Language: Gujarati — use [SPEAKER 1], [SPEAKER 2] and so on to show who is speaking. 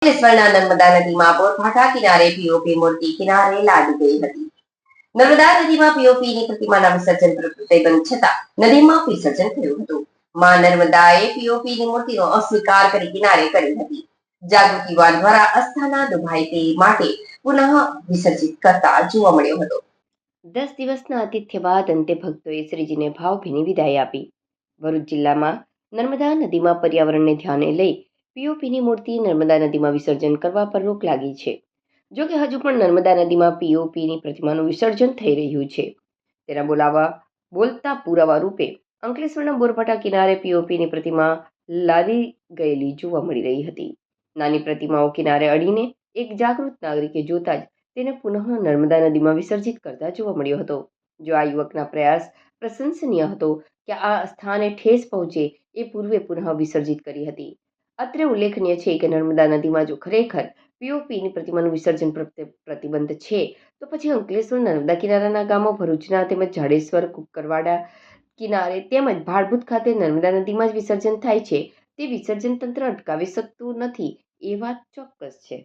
[SPEAKER 1] અંકલેશ્વરના નર્મદા નદીમાં બોરભાઠા કિનારે પીઓપી મૂર્તિ કિનારે લાગી ગઈ હતી. નર્મદા નદીમાં પીઓપીની પ્રતિમાના વિસર્જન પર પ્રતિબંધ છતાં નદીમાં વિસર્જન થયું હતું. માં નર્મદાએ પીઓપીની મૂર્તિનો અસ્વીકાર કરી કિનારે કરી હતી. જાગૃતિવાન દ્વારા અસ્થાના દુભાઈ તે માટે પુનઃ વિસર્જિત કરતા જોવા મળ્યો હતો. 10 દિવસના આતિથ્ય બાદ અંતે ભક્તોએ શ્રીજીને ભાવભીની વિદાય આપી. ભરૂચ જિલ્લામાં નર્મદા નદીમાં પર્યાવરણને ધ્યાને લઈ પીઓપીની મૂર્તિ નર્મદા નદીમાં વિસર્જન કરવા પર રોક લાગી છે. જો કે હજુ પણ નર્મદા નદીમાં પીઓપીની પ્રતિમાનું વિસર્જન થઈ રહ્યું છે. તેના બોલતા પુરાવા રૂપે અંકલેશ્વરના બોરભાઠા કિનારે પીઓપીની પ્રતિમા લાદી ગયેલી જોવા મળી રહી હતી. નાની પ્રતિમાઓ કિનારે અડીને એક જાગૃત નાગરિકે જોતા જ તેને પુનઃ નર્મદા નદીમાં વિસર્જિત કરતા જોવા મળ્યો હતો. જો આ યુવકના પ્રયાસ પ્રશંસનીય હતો કે આ સ્થાને ઠેસ પહોંચે એ પૂર્વે પુનઃ વિસર્જિત કરી હતી. અત્રે ઉલ્લેખનીય છે કે નર્મદા નદીમાં જો ખરેખર પીઓપીની પ્રતિમાનું વિસર્જન પ્રતિબંધ છે તો પછી અંકલેશ્વર નર્મદા કિનારાના ગામો ભરૂચના તેમજ જાડેશ્વર કુકરવાડા કિનારે તેમજ ભાડભૂત ખાતે નર્મદા નદીમાં જ વિસર્જન થાય છે તે વિસર્જન તંત્ર અટકાવી શકતું નથી એ વાત ચોક્કસ છે.